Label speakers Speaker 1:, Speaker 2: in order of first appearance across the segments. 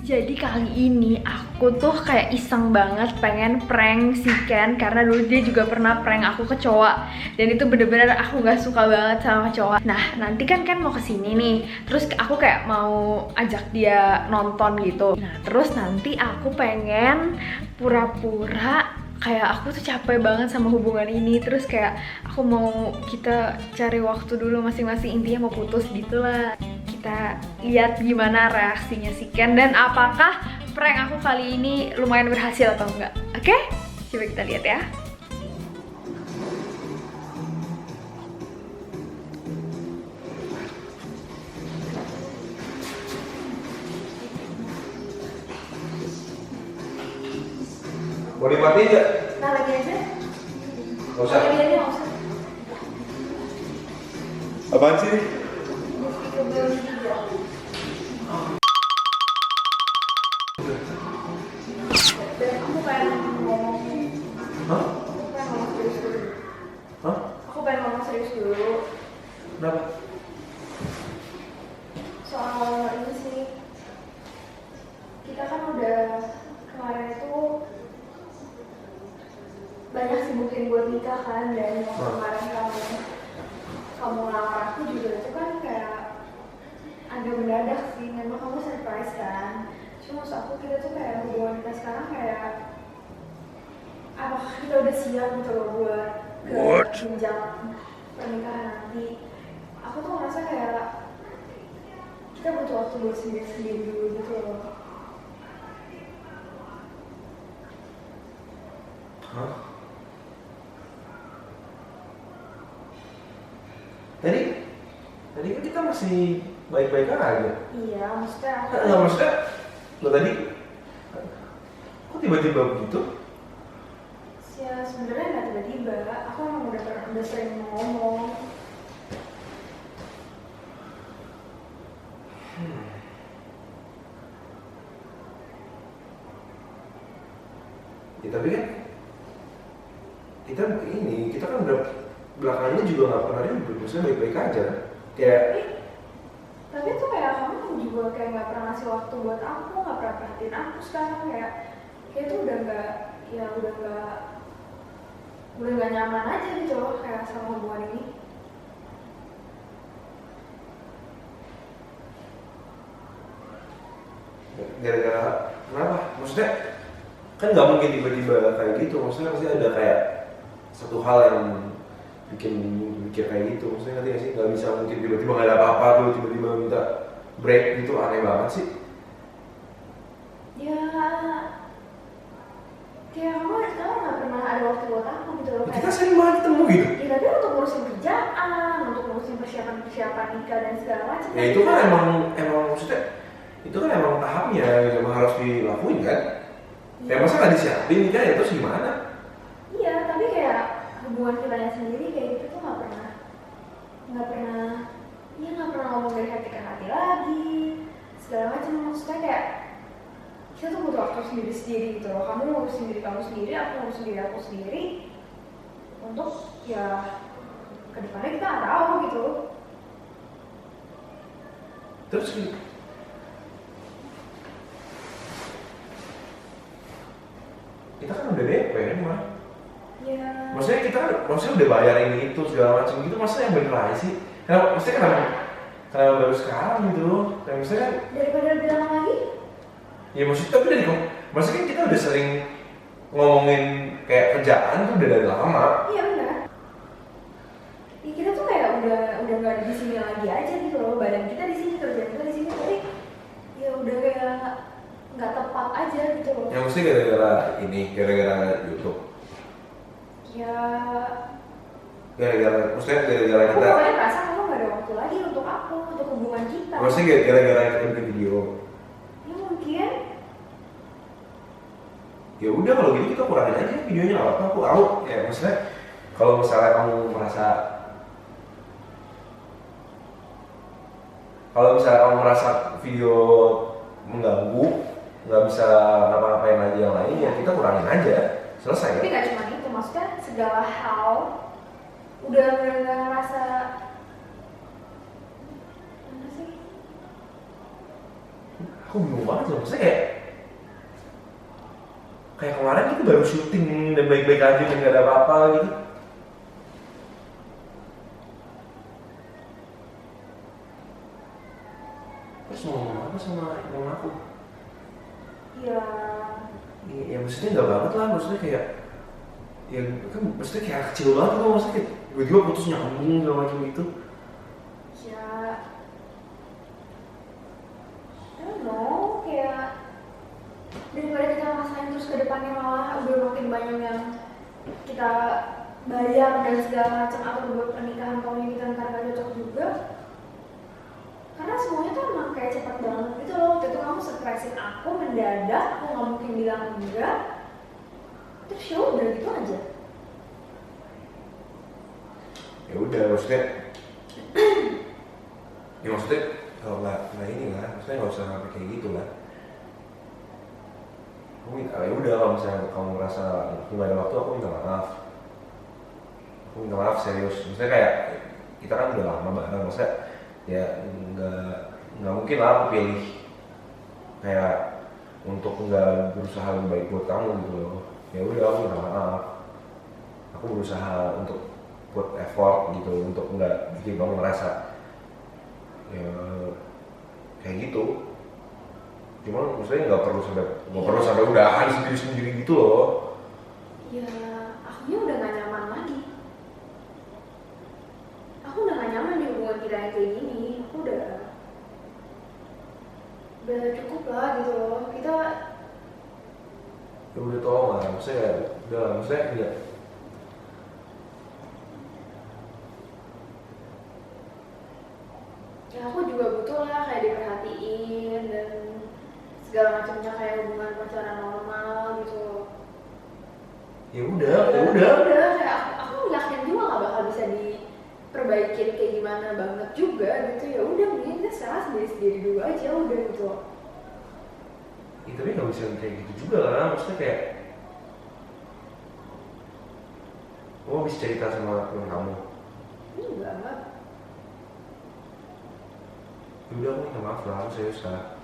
Speaker 1: Jadi kali ini aku tuh kayak iseng banget pengen prank si Ken. Karena dulu dia juga pernah prank aku ke cowok. Dan itu bener-bener aku gak suka banget sama cowok. Nah nanti kan mau kesini nih. Terus aku kayak mau ajak dia nonton gitu. Nah terus nanti aku pengen pura-pura kayak aku tuh capek banget sama hubungan ini. Terus kayak aku mau kita cari waktu dulu masing-masing, intinya mau putus gitu lah. Kita lihat gimana reaksinya si Ken dan apakah prank aku kali ini lumayan berhasil atau enggak. Oke? Coba kita lihat ya.
Speaker 2: Mau dimatiin nggak?
Speaker 1: Nah lagi aja.
Speaker 2: Nggak usah.
Speaker 1: Lagi aja nggak usah.
Speaker 2: Apaan sih?
Speaker 1: Dan aku pengen ngomong.
Speaker 2: Hah?
Speaker 1: Aku pengen ngomong serius dulu.
Speaker 2: Hah?
Speaker 1: Aku pengen ngomong serius dulu.
Speaker 2: Kenapa?
Speaker 1: Soal ini sih. Kita kan udah kemarin itu banyak sibukin buat nikah kan, dan kemarin kamu ngelamar aku juga itu kan kayak agak mendadak sih. Memang kamu surprise kan. Cuma maksud aku kita tuh kayak hubungan kita sekarang kayak apakah kita udah siap gitu loh buat ke jenjang pernikahan nanti. Aku tuh ngerasa kayak kita butuh waktu buat sendiri-sendiri dulu gitu loh.
Speaker 2: Hah? Tadi kan kita masih baik-baik aja.
Speaker 1: Iya, maksudnya aku
Speaker 2: Nggak, maksudnya lo tadi kok tiba-tiba begitu?
Speaker 1: ya sebenarnya nggak tiba-tiba. Aku emang udah sering ngomong.
Speaker 2: Ya tapi kan kita kan udah belakangnya juga nggak pernah ribut, maksudnya baik-baik aja. Kayak
Speaker 1: Tapi tuh kayak kamu juga kayak nggak pernah ngasih waktu buat aku, nggak pernah perhatiin aku sekarang. Kayak tuh udah nggak nyaman aja gitu loh kayak sama hubungan ini.
Speaker 2: gara-gara kenapa? Maksudnya kan nggak mungkin tiba-tiba kayak gitu, maksudnya pasti ada kayak satu hal yang bikin mikir kayak gitu, maksudnya ngerti nggak sih? Nggak bisa mungkin tiba-tiba nggak ada apa-apa tuh tiba-tiba minta break gitu, aneh banget sih.
Speaker 1: Ya kayak kamu sekarang nggak pernah ada waktu buat aku gitu loh.
Speaker 2: Kita sering banget ketemu gitu.
Speaker 1: Ya tapi untuk ngurusin kerjaan, untuk ngurusin persiapan nikah dan segala macam.
Speaker 2: Ya itu kan emang maksudnya itu kan emang tahapnya yang emang harus dilakuin kan. Ya masa nggak disiapin nikah ya terus gimana?
Speaker 1: Iya, tapi kayak hubungan kita sendiri kayak gitu tuh nggak pernah ngomong dari hati ke hati lagi, segala macam. Maksudnya kayak kita tuh butuh waktu sendiri gitu loh. Kamu ngurusin diri kamu sendiri, aku ngurusin diri aku sendiri. Untuk ya kedepannya kita nggak tahu gitu.
Speaker 2: Terus kita kan udah DP kan mah.
Speaker 1: Ya.
Speaker 2: Maksudnya kita kan udah bayar ini itu segala macam gitu, maksudnya yang bener aja sih. Kenapa baru sekarang gitu? Kayak maksudnya kan
Speaker 1: Daripada lebih lama lagi?
Speaker 2: ya maksudnya kan kita udah sering ngomongin kayak kerjaan tuh udah dari lama.
Speaker 1: Iya benar. Ya, kita tuh kayak udah nggak di sini lagi aja gitu loh. Badan kita di sini, kerjaan kita di sini, tapi ya udah kayak nggak tepat aja gitu loh.
Speaker 2: Ya mesti gara-gara YouTube.
Speaker 1: Ya.
Speaker 2: Maksudnya gara-gara
Speaker 1: Aku
Speaker 2: kita.
Speaker 1: pokoknya merasa kamu nggak ada waktu lagi untuk aku, untuk hubungan kita.
Speaker 2: Maksudnya gara-gara kita bikin video.
Speaker 1: Ya mungkin.
Speaker 2: Ya udah kalau gitu kita kurangin aja videonya, nggak apa-apa. Aku ya maksudnya kalau misalnya kamu merasa video mengganggu, nggak bisa ngapa-ngapain lagi yang lain, ya kita kurangin aja, selesai.
Speaker 1: Tapi nggak cuma itu, maksudnya segala hal udah nggak ngerasa
Speaker 2: aku bingung banget loh, maksudnya kayak kemarin kita baru syuting dan baik-baik aja dan gak ada apa-apa gitu. Terus mau ngomong apa sama temen aku?
Speaker 1: Ya.
Speaker 2: Ya maksudnya nggak banget lah, maksudnya kayak ya kan maksudnya kayak kecil banget tuh, maksudnya kayak tiba-tiba putus nyambung segala macam gitu.
Speaker 1: Ya. I don't know, kayak daripada kita ngerasain terus ke depannya malah udah makin banyak yang kita bayar dan segala macam atau buat pernikahan tahunnya kita ntar gak cocok juga. Karena semuanya tuh emang kayak cepat banget gitu loh. Waktu itu kamu surprisein aku mendadak, aku nggak mungkin bilang enggak. Terus ya udah gitu aja.
Speaker 2: Ya udah maksudnya ya maksudnya kalau nggak ini lah, maksudnya nggak usah sampai kayak gitu lah. Aku minta, ya udah kalau misalnya kamu merasa aku nggak ada waktu, aku minta maaf. Aku minta maaf serius, maksudnya kayak kita kan udah lama bareng, maksudnya ya nggak mungkin lah aku pilih kayak untuk nggak berusaha lebih baik buat kamu gitu loh. Ya udah aku minta maaf, aku berusaha untuk put effort gitu untuk nggak bikin kamu ngerasa ya kayak gitu. Cuman maksudnya nggak perlu sampai udahan sendiri gitu loh.
Speaker 1: Ya, akunya udah gak nyaman lagi. Aku udah gak nyaman di hubungan kita yang kayak gini. Aku udah cukup lah gitu loh. Kita
Speaker 2: Ya udah tolong lah, maksudnya udah lah, maksudnya enggak.
Speaker 1: ya aku juga butuh lah kayak diperhatiin dan segala macamnya kayak hubungan pacaran normal gitu.
Speaker 2: Ya udah
Speaker 1: Kayak aku yakin juga gak bakal bisa diperbaikin kayak gimana banget juga gitu. Ya udah mending kita sekarang sendiri dulu aja udah gitu.
Speaker 2: Ya, tapi nggak bisa kayak gitu juga lah, maksudnya kayak kamu bisa cerita sama temen kamu.
Speaker 1: Enggak.
Speaker 2: Ya udah aku minta maaf lah, aku serius lah.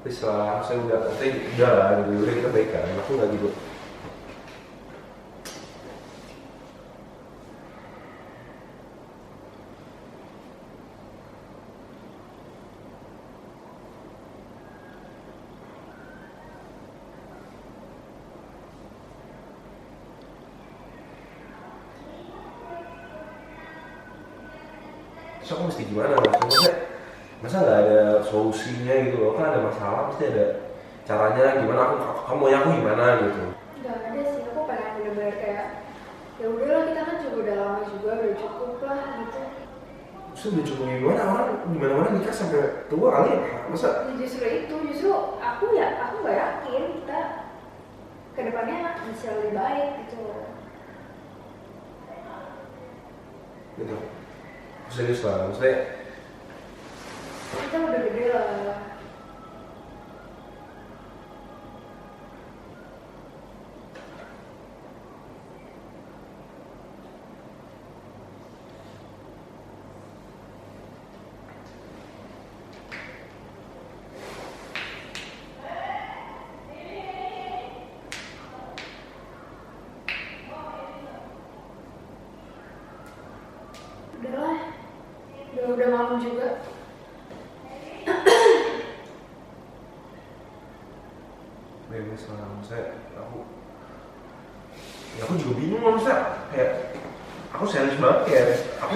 Speaker 2: Please lah, saya udah lah, gitu, udah kita baikan, aku nggak gitu. Terus aku mesti gimana, maksudnya masa nggak ada solusinya gitu loh, kan ada masalah pasti ada caranya gimana, kamu ya aku gimana gitu.
Speaker 1: Enggak ada sih, aku pengen bener-bener kayak ya udahlah kita kan juga udah lama juga udah cukup lah gitu.
Speaker 2: Terus udah cukup gimana, orang dimana-mana nikah sampai tua kali ya, masa?
Speaker 1: Ya justru aku nggak yakin kita kedepannya bisa lebih baik gitu.
Speaker 2: Gitu, aku serius lah, maksudnya
Speaker 1: Kita udah gede lah. Udahlah, udah malam juga.
Speaker 2: bebas lah, maksudnya aku juga bingung lah, maksudnya kayak aku serius banget, kayak aku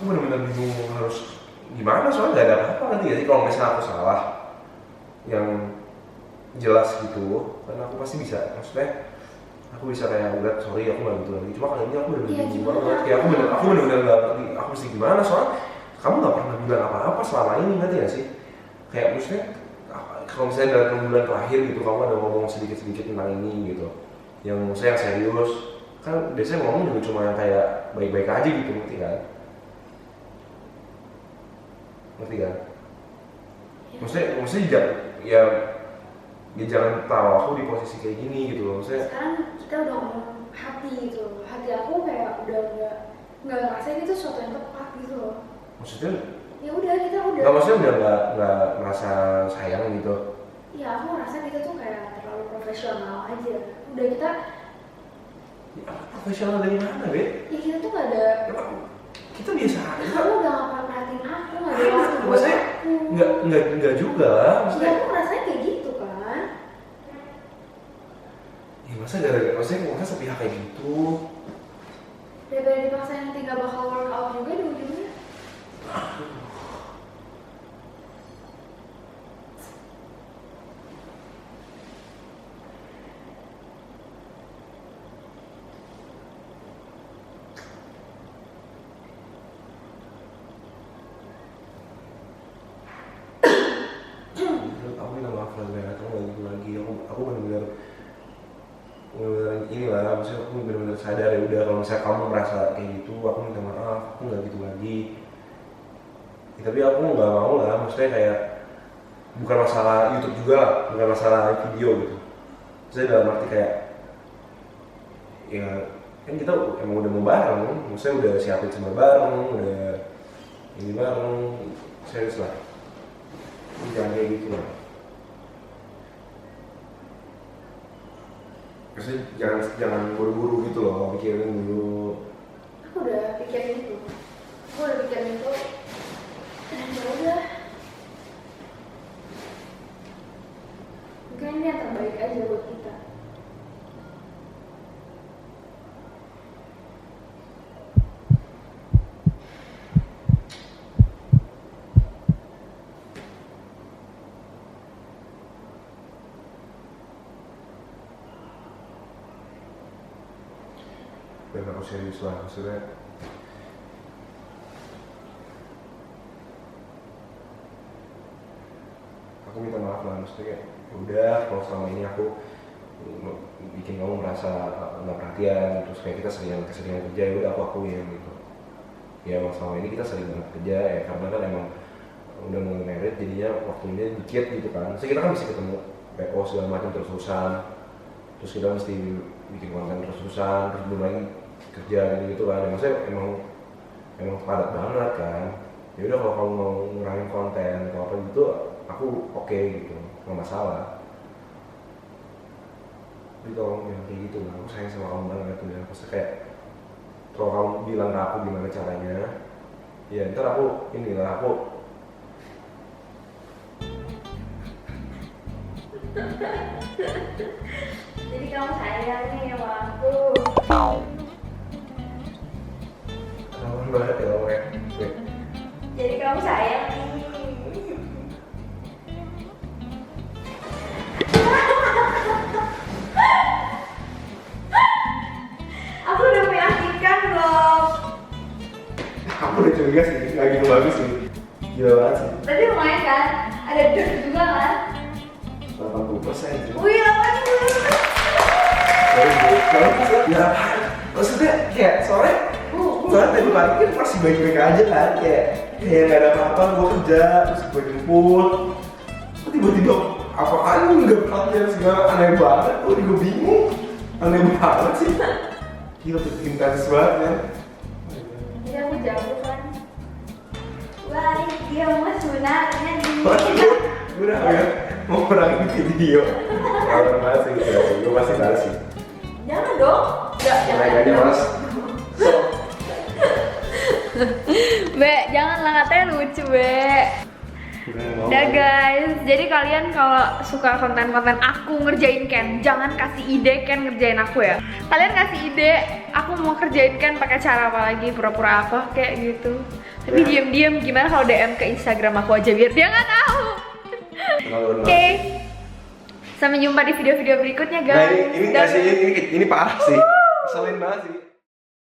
Speaker 2: bener-bener bingung harus gimana, soalnya gak ada apa-apa nanti ya sih kalau misalnya aku salah yang jelas gitu, kan aku pasti bisa, maksudnya aku bisa kayak udah sorry aku gak gitu lagi. Cuma kali ini aku bener-bener bingung banget, kayak aku bener-bener gak ngerti aku mesti gimana, soalnya kamu gak pernah bilang apa-apa selama ini, ngerti gak sih? Kayak maksudnya kalau misalnya dalam 6 bulan terakhir gitu kamu ada ngomong sedikit-sedikit tentang ini gitu, yang saya serius, kan biasanya ngomong juga cuma yang kayak baik-baik aja gitu, ngerti kan? Maksudnya ya jangan taruh aku di posisi kayak gini gitu loh, maksudnya
Speaker 1: Sekarang kita udah ngomong hati gitu. Hati aku kayak udah nggak ngerasain itu sesuatu yang tepat gitu loh.
Speaker 2: maksudnya
Speaker 1: Ya udah kita
Speaker 2: Nggak, maksudnya udah nggak merasa sayang gitu.
Speaker 1: Iya, aku ngerasa kita tuh kayak terlalu profesional aja. Udah kita
Speaker 2: Ya, profesional dari mana, Be?
Speaker 1: ya kita tuh gak ada.
Speaker 2: Kita biasa aja.
Speaker 1: Kamu udah gak pernah perhatiin aku, gak ada waktu buat
Speaker 2: Maksudnya
Speaker 1: aku.
Speaker 2: nggak juga lah.
Speaker 1: Ya
Speaker 2: Maksudnya,
Speaker 1: aku ngerasanya kayak gitu kan.
Speaker 2: ya masa sepihak kayak gitu.
Speaker 1: Daripada dipaksain nanti gak bakal work out juga di ujungnya.
Speaker 2: Aku minta maaf lah, Bea. Kamu nggak gitu lagi. Aku benar-benar inilah, maksudnya aku benar-benar sadar ya udah kalau misalnya kamu merasa kayak gitu, aku minta maaf. Aku nggak gitu lagi. Ya, tapi aku nggak mau lah, maksudnya kayak bukan masalah YouTube juga lah, bukan masalah video gitu. Saya dalam arti kayak ya kan kita emang udah mau bareng, maksudnya udah siapin semua bareng, udah ini bareng, serius lah. Jangan kayak gitu lah. Maksudnya jangan buru-buru gitu loh, pikirin dulu.
Speaker 1: Aku udah pikirin itu. Dan ya udah. Mungkin ini yang terbaik aja buat kita.
Speaker 2: Dan aku serius lah, maksudnya aku minta maaf lah, maksudnya kayak udah kalau selama ini aku bikin kamu merasa nggak perhatian, terus kayak kita keseringan kerja, ya udah aku akuin gitu. Ya selama ini kita sering banget kerja ya, karena kan emang udah mau merit jadinya waktunya dikit gitu kan. Terus kita kan mesti ketemu PO segala macam terus-terusan, terus kita mesti bikin konten terus-terusan, terus belum lagi kerja gitu kan. Ya, maksudnya emang padat banget kan. Ya udah kalau kamu mau ngurangin konten atau apa gitu, aku oke gitu, nggak masalah. Tapi tolong jangan kayak gitu lah, aku sayang sama kamu banget udah. Maksudnya kayak kalau kamu bilang ke aku gimana caranya, ya ntar aku
Speaker 1: Jadi kamu sayang nih sama aku.
Speaker 2: Kamu banget ya kamu ya.
Speaker 1: Jadi kamu sayang nih. Aku udah meyakinkan belum?
Speaker 2: Aku udah curiga sih, nggak gitu bagus sih. Gila banget sih.
Speaker 1: Tadi lumayan kan? Ada deg juga kan?
Speaker 2: 80% sih.
Speaker 1: Wih, 80%.
Speaker 2: Ya, maksudnya kayak soalnya tadi pagi kan masih baik-baik aja kan, kayak nggak ada apa-apa, gue kerja terus gue jemput, kok tiba-tiba apaan nggak perhatian segala, aneh banget, gue bingung, aneh banget sih, gila tuh intens banget kan.
Speaker 1: Jadi aku jago kan? Wah, dia mau sebenarnya di
Speaker 2: Gue udah ya, mau kurangin video, kalau masih gitu, gue masih tahu sih.
Speaker 1: Jangan dong. Jangan
Speaker 2: Naik aja mas.
Speaker 1: Be, janganlah, katanya lucu, Be. Udah guys, jadi kalian kalau suka konten-konten aku ngerjain Ken, jangan kasih ide Ken ngerjain aku ya. Kalian kasih ide, aku mau kerjain Ken pakai cara apa lagi, pura-pura apa kayak gitu. Tapi diam-diam gimana kalau DM ke Instagram aku aja biar dia nggak tahu. Oke. Sampai jumpa di video-video berikutnya guys.
Speaker 2: Nah ini parah sih, keselin banget sih.